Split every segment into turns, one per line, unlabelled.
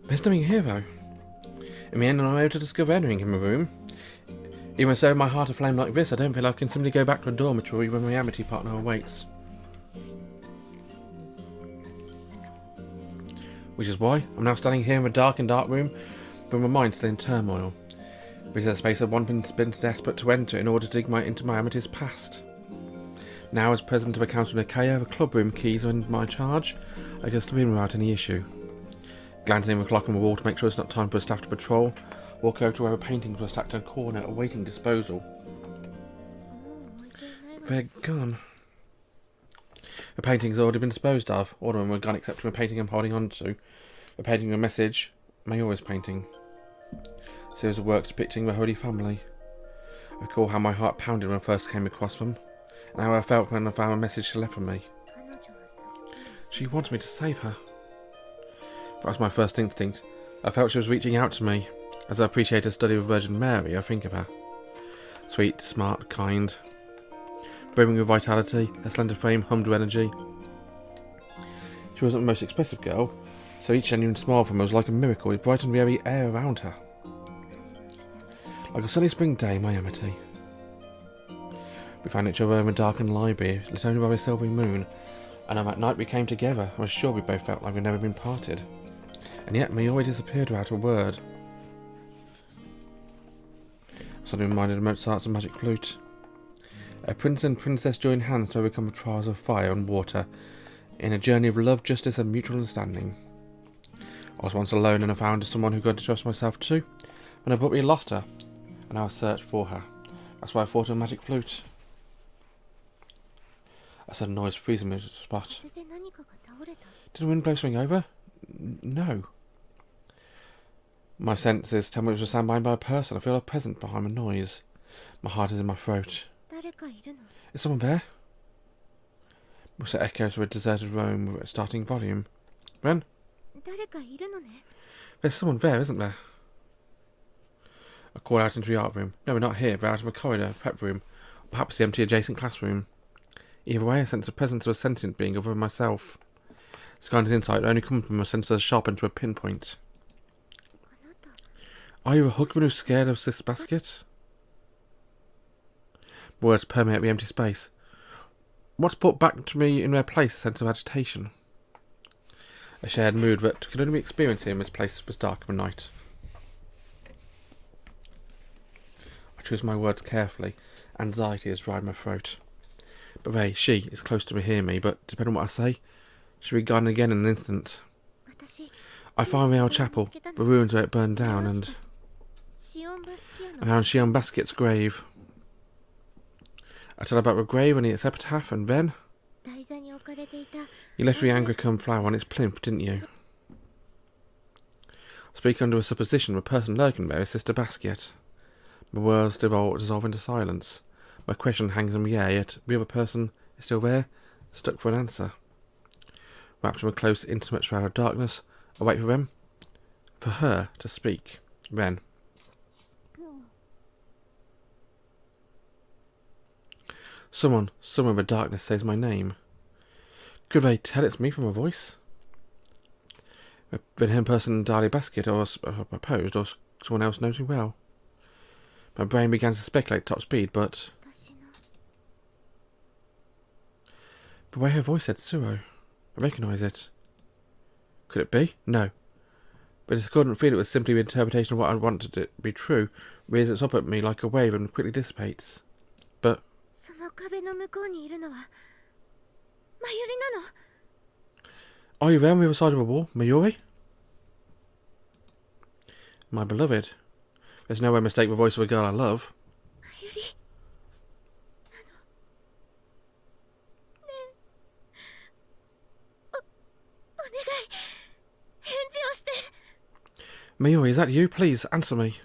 There's nothing here, though. In the end, I'm able to discover anything in my room. Even so, my heart aflame like this, I don't feel I can simply go back to a dormitory where my amity partner awaits. Which is why I'm now standing here in a dark room, with my mind still in turmoil. This is a space I've once been desperate to enter in order to dig into my amity's past. Now, as president of the Council of Nicaea, the club room keys are in my charge. I can slip in without any issue. Glancing at the clock on the wall to make sure it's not time for the staff to patrol, walk over to where the paintings were stacked in a corner awaiting disposal. They're gone. The paintings have already been disposed of. All of them were gone except for the painting I'm holding on to. The painting of a message, Mayuri's painting. A series of works depicting the Holy Family. I recall how my heart pounded when I first came across them, and how I felt when I found a message she left for me. She wanted me to save her. That was my first instinct. I felt she was reaching out to me. As I appreciate her study of Virgin Mary, I think of her. Sweet, smart, kind. Brimming with vitality, her slender frame hummed with energy. She wasn't the most expressive girl, so each genuine smile from her was like a miracle. It brightened the very air around her. Like a sunny spring day, my amity. We found each other in a darkened library, lit only by a silvery moon, and on that night we came together. I was sure we both felt like we'd never been parted. And yet Mayuri disappeared without a word. Suddenly reminded of Mozart's magic flute. A prince and princess join hands to overcome the trials of fire and water in a journey of love, justice and mutual understanding. I was once alone and I found someone who got to trust myself too. When I abruptly lost her, and I was searched for her. That's why I thought of a magic flute. A sudden noise freezing me at the spot. Did the wind blow something over? No. My senses tell me it was a sound made by a person. I feel a presence behind the noise. My heart is in my throat. Is someone there? Whistle echoes through a deserted room with a starting volume. Ren? There's someone there, isn't there? I call out into the art room. No, we're not here, but out of a corridor, prep room, or perhaps the empty adjacent classroom. Either way, I sense the presence of a sentient being other than myself. This kind of insight only comes from a sense that's sharpened to a pinpoint. Are you a Hookman who's scared of this basket? Words permeate the empty space. What's brought back to me in their place a sense of agitation? A shared mood that could only be experienced here in this place was dark of a night. I choose my words carefully. Anxiety has dried my throat. But she is close to hear me, but depending on what I say, she'll be gone again in an instant. I find the old chapel, the ruins where it burned down, and I found Shion Basket's grave. I tell about the grave and its epitaph, and then you left the Angraecum flower on its plinth, didn't you? I speak under a supposition the person lurking there is Sister Basket. My words dissolve into silence. My question hangs in the air, yet the other person is still there, stuck for an answer. Wrapped in a close, intimate shroud of darkness, I wait for them, for her to speak. Then. Someone in the darkness says my name. Could they tell it's me from a voice? Then her person Dali Basket, or opposed, or someone else knows me well. My brain began to speculate top speed, but the way her voice said Suoh, I recognise it. Could it be? No. But I couldn't feel it was simply the interpretation of what I wanted it to be true, rears up at me like a wave and quickly dissipates. But are you there on the other side of the wall, Mayuri? My beloved. There's no way to mistake the voice of a girl I love. Mayuri, is that you? Please, answer me.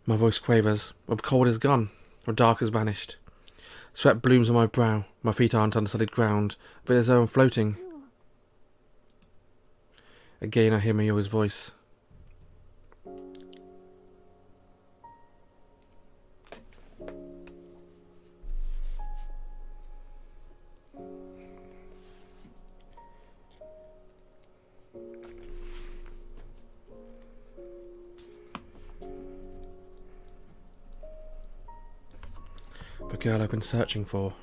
My voice quavers. The cold is gone. The dark has vanished. Sweat blooms on my brow. My feet aren't on solid ground, but as though I'm floating. Again I hear Mayuri's voice. girl I've been searching for.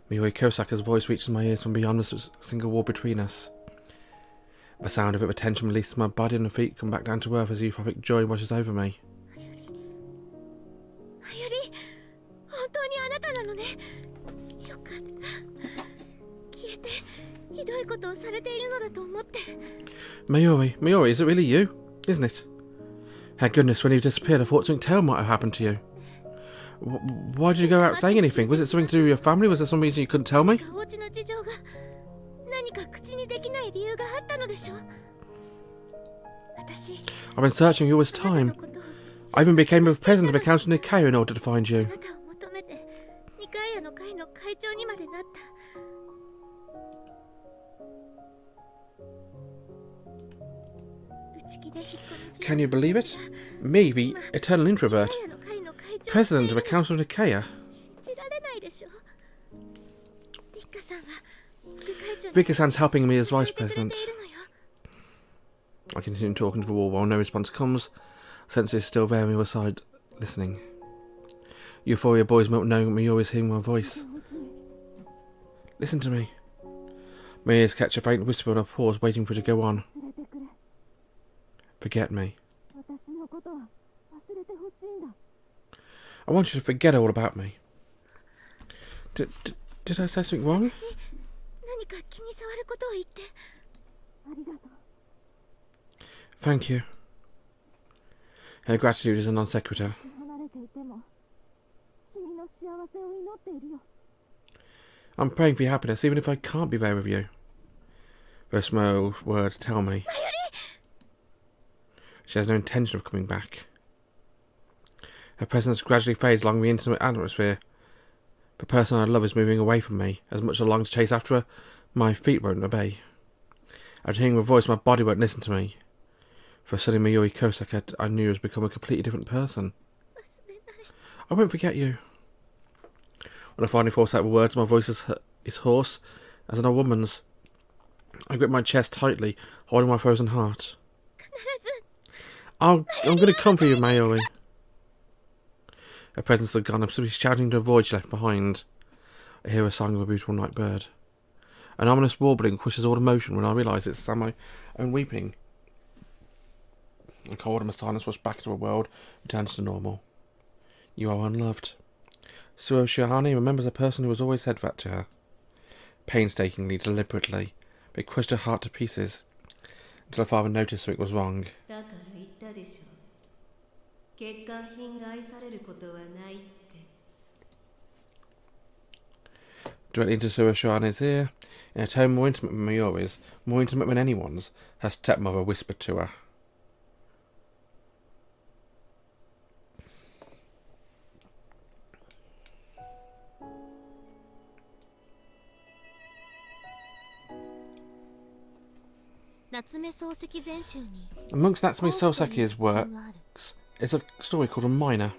Mayuri Kohsaka's voice reaches my ears from beyond the single wall between us. The sound of it with tension releases my body and the feet come back down to earth as euphoric joy washes over me. Mayuri, is it really you? Isn't it? Thank goodness, when you disappeared I thought something terrible might have happened to you. Why did you go out saying anything? Was it something to do with your family? Was there some reason you couldn't tell me? I've been searching you all this time. I even became a president of the Council of Nicaea in order to find you. Can you believe it? Me, the eternal introvert, president of the Council of Nicaea. Rika-san's helping me as vice president. I continue talking to the wall while no response comes. Sense is still there on the other side, listening. Euphoria boys won't know Mayuri's hearing my voice. Listen to me. My ears catch a faint whisper and I pause, waiting for it to go on. Forget me. I want you to forget all about me. Did I say something wrong? Thank you. Her gratitude is a non sequitur. I'm praying for your happiness, even if I can't be there with you. Those small words tell me. She has no intention of coming back. Her presence gradually fades along the intimate atmosphere. The person I love is moving away from me. As much as I long to chase after her, my feet won't obey. After hearing her voice, my body won't listen to me. For suddenly Mayuri Kohsaka, I knew has become a completely different person. I won't forget you. When I finally force out the words, my voice is hoarse as an old woman's. I grip my chest tightly, holding my frozen heart. I'm going to come for you, Mayuri. Her presence is gone. I'm simply shouting to avoid she left behind. I hear a song of a beautiful night bird. An ominous warbling crushes all emotion when I realise it's my own weeping. The cold and the silence rush back into a world returns to normal. You are unloved. Suoh Shirahane remembers a person who has always said that to her. Painstakingly, deliberately, they crushed her heart to pieces, until her father noticed something was wrong. Directly into Suoh Shirahane's ear, in a tone more intimate than Mayuri's, more intimate than anyone's, her stepmother whispered to her. Amongst Natsume Soseki's works is a story called A Miner.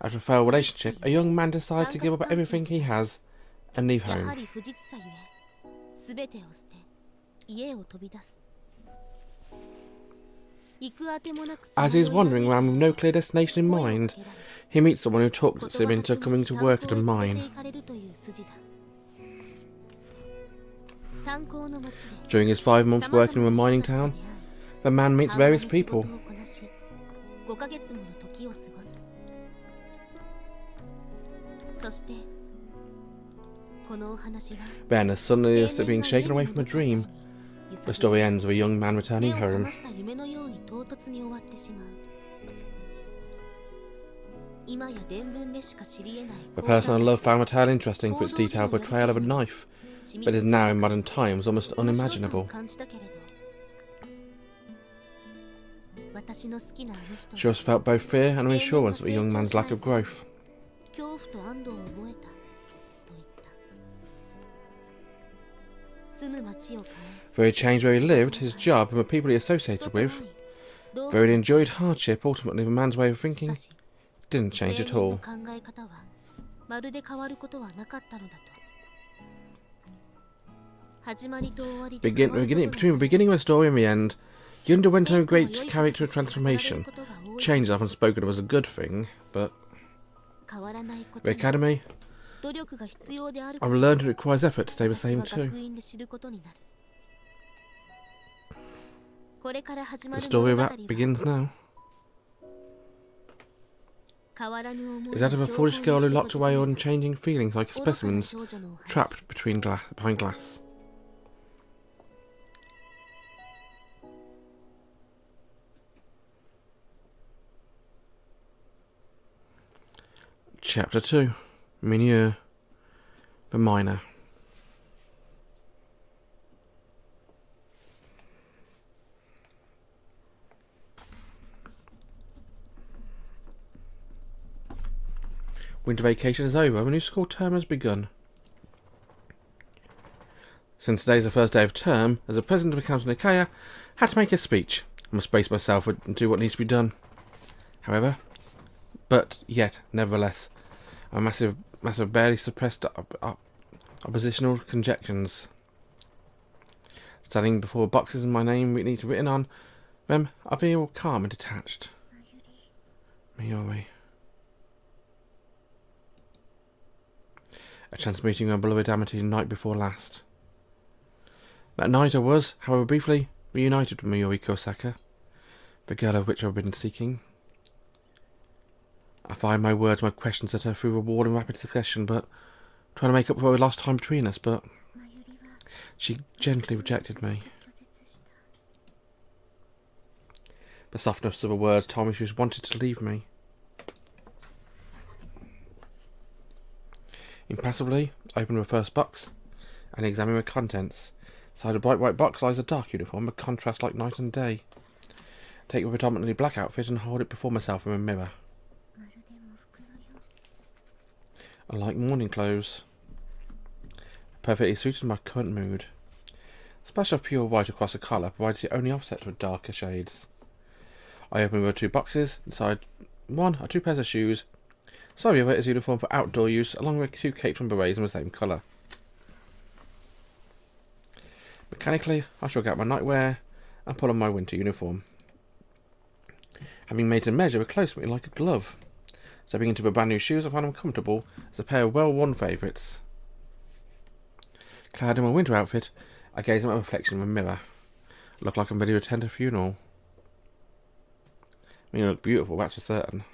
After a failed relationship, a young man decides to give up everything he has and leave home. As he is wandering around with no clear destination in mind, he meets someone who talks him into coming to work at a mine. During his 5 months working in a mining town, the man meets various people. Then, as suddenly as being shaken away from a dream, the story ends with a young man returning home. The person I love found the tale interesting for its detailed portrayal of a knife, but is now in modern times almost unimaginable. She also felt both fear and reassurance at the young man's lack of growth. Though he changed where he lived, his job, and the people he associated with, though he enjoyed hardship, ultimately the man's way of thinking didn't change at all. Between the beginning of the story and the end, he underwent a great character transformation. Change is often spoken of as a good thing, but The academy, I will learn it requires effort to stay the same too. The story of that begins now. Is that of a foolish girl who locked away her unchanging feelings like specimens trapped behind glass. Chapter 2. Mineur, the Miner. Winter vacation is over, a new school term has begun. Since today is the first day of term, as the president of the Council of Nicaea, I had to make a speech. I must brace myself and do what needs to be done. However, nevertheless, a massive barely suppressed oppositional conjectures. Standing before boxes with my name neatly written on them, I feel calm and detached. Mayuri. A chance meeting with my beloved Amitié the night before last. That night I was, however briefly, reunited with Mayuri Kohsaka, the girl of which I've been seeking. I fired my words, my questions at her through reward in rapid succession, but trying to make up for the lost time between us, but she gently rejected me. The softness of her words told me she wanted to leave me. Impassively, I opened the first box and examined the contents. Inside a bright white box lies a dark uniform, a contrast like night and day. Take the predominantly black outfit and hold it before myself in a mirror. I like morning clothes. Perfectly suited my current mood. A splash of pure white across the collar provides the only offset for darker shades. I open the two boxes. Inside one are 2 pairs of shoes. So the other is a uniform for outdoor use, along with 2 capes and berets in the same colour. Mechanically, I shrug out my nightwear and pull on my winter uniform. Having made to measure, it close to me like a glove. Stepping into the brand new shoes, I find them comfortable as a pair of well-worn favourites. Clad in my winter outfit, I gaze at my reflection in the mirror. I look like I'm ready to attend a funeral. I mean, I look beautiful, that's for certain.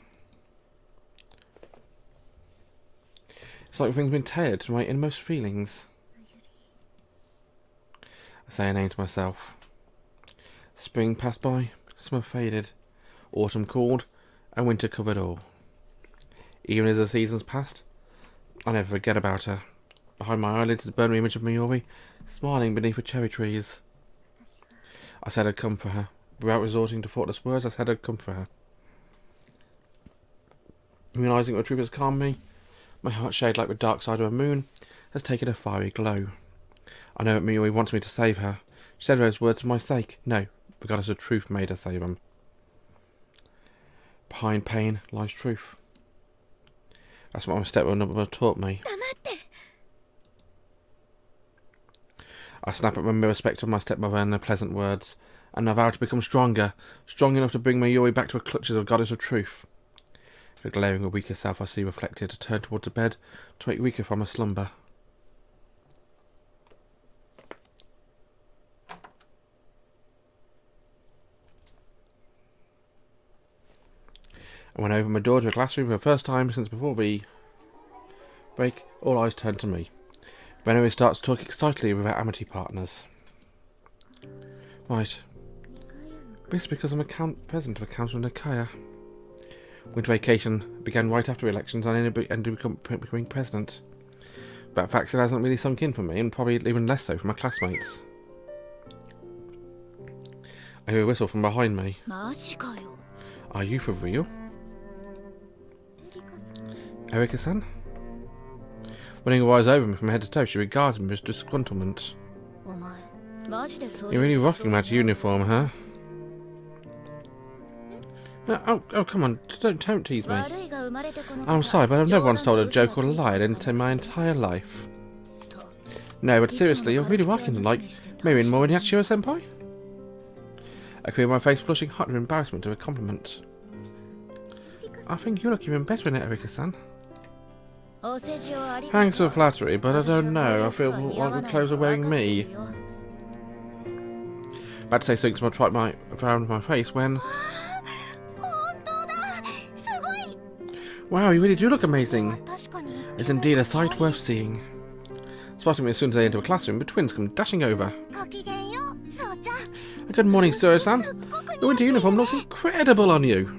It's like everything's been tailored to my inmost feelings. I say a name to myself. Spring passed by, summer faded, autumn cooled, and winter covered all. Even as the seasons passed, I never forget about her. Behind my eyelids is the burning image of Mayuri, smiling beneath the cherry trees. I said I'd come for her. Without resorting to thoughtless words, I said I'd come for her. Realising what the truth has calmed me, my heart shade like the dark side of a moon has taken a fiery glow. I know that Mayuri wants me to save her. She said those words for my sake. No, regardless of truth made her save them. Behind pain lies truth. That's what my stepmother taught me. I snap at my mirror respect of my stepmother and her pleasant words, and I vow to become stronger, strong enough to bring Mayuri back to her clutches of goddess of truth. The glaring of weaker self I see reflected, to turn towards the bed to wake weaker from her slumber. And when I opened my door to a classroom for the first time since before the break, all eyes turned to me. Mayuri starts to talk excitedly with her Amitié partners. Right. This is because I'm president of the Council of Nicaea. Winter vacation began right after elections and I ended up becoming president. That fact still hasn't really sunk in for me, and probably even less so for my classmates. I hear a whistle from behind me. Are you for real? Erika-san? Running her eyes over me from head to toe, she regards me with disgruntlement. You're really rocking that uniform, huh? No, oh, come on, don't tease me. I'm sorry, but I've never once told a joke or lied in my entire life. No, but seriously, you're really rocking them like Mayuri and more than Yatsushiro senpai? I clear my face, blushing hot with embarrassment of a compliment. I think you look even better in it, Erika-san. Thanks for the flattery, but I don't know. I feel like the clothes are wearing me. About to say something smart right around my face when... Wow, you really do look amazing. It's indeed a sight worth seeing. Spotting me as soon as I enter a classroom, the twins come dashing over. Good morning, Suoh-san. Your winter uniform looks incredible on you.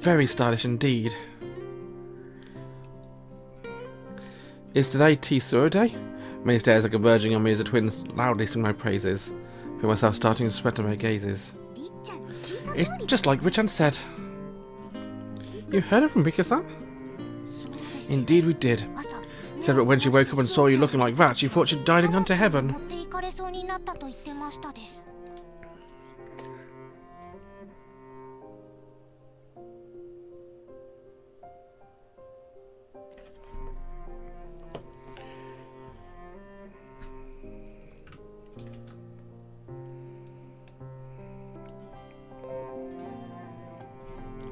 Very stylish indeed. Is today Suoh Day? Many stares are converging on me as the twins loudly sing my praises. I feel myself starting to sweat on their gazes. It's just like Richan said. You heard it from Rika-san? Indeed we did. Said that when she woke up and saw you looking like that, she thought she'd died and gone to heaven.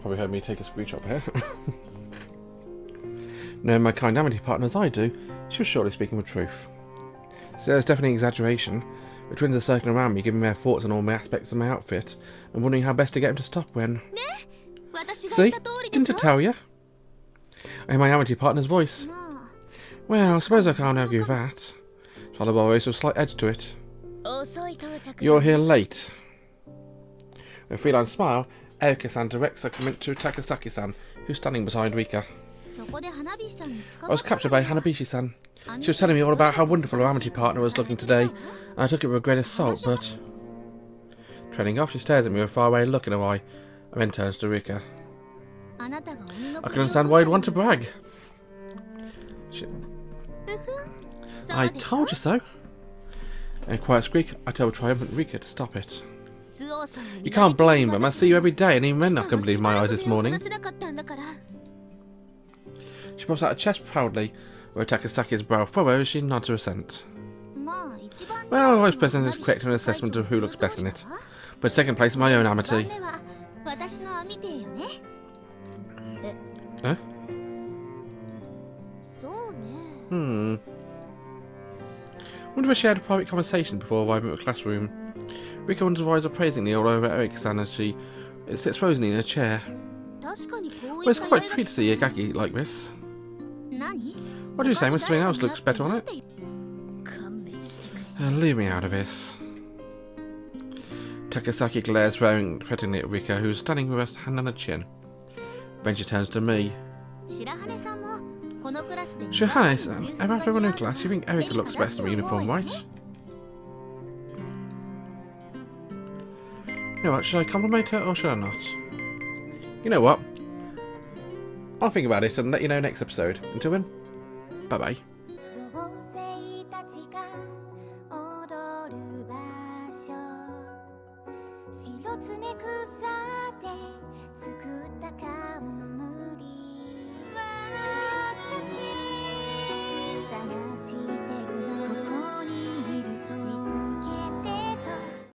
Probably heard me take a screenshot here. Knowing my kind Amity partner as I do, she was surely speaking the truth. So there's definitely an exaggeration. The twins are circling around me, giving me their thoughts on all my aspects of my outfit, and wondering how best to get them to stop when... See? Didn't I tell you? I hear my Amity partner's voice. Well, I suppose I can't argue with that. Followed by a voice with a slight edge to it. You're here late. With a feline smile, Erika-san directs her comment to Takasaki-san, who's standing beside Rika. I was captured by Hanabishi-san. She was telling me all about how wonderful her Amity partner was looking today, and I took it with a grain of salt, but... Treading off, she stares at me with a faraway look in her eye, and then turns to Rika. I can understand why you'd want to brag. I told you so. In a quiet squeak, I tell triumphant Rika to stop it. You can't blame them. I see you every day, and even then I couldn't believe my eyes this morning. She puffs out her chest proudly, where Takasaki's brow furrows, she nods her assent. Well, vice president is correct in an assessment of who looks best in it. But second place, my own Amity. Huh? Wonder if she had a private conversation before arriving at the classroom. Rika wonders why is appraisingly all over Erika-san as she sits frozen in a chair. Well, it's quite a treat to see a gaki like this. What do you say? Something else looks better on it? Leave me out of this. Takasaki glares threateningly at Rika, who's standing with her hand on her chin. Then she turns to me. Shirahane, after everyone in class, you think Erika looks best in her uniform, right? You know what, should I compliment her or should I not? You know what? I'll think about it and let you know next episode. Until then, bye-bye.
She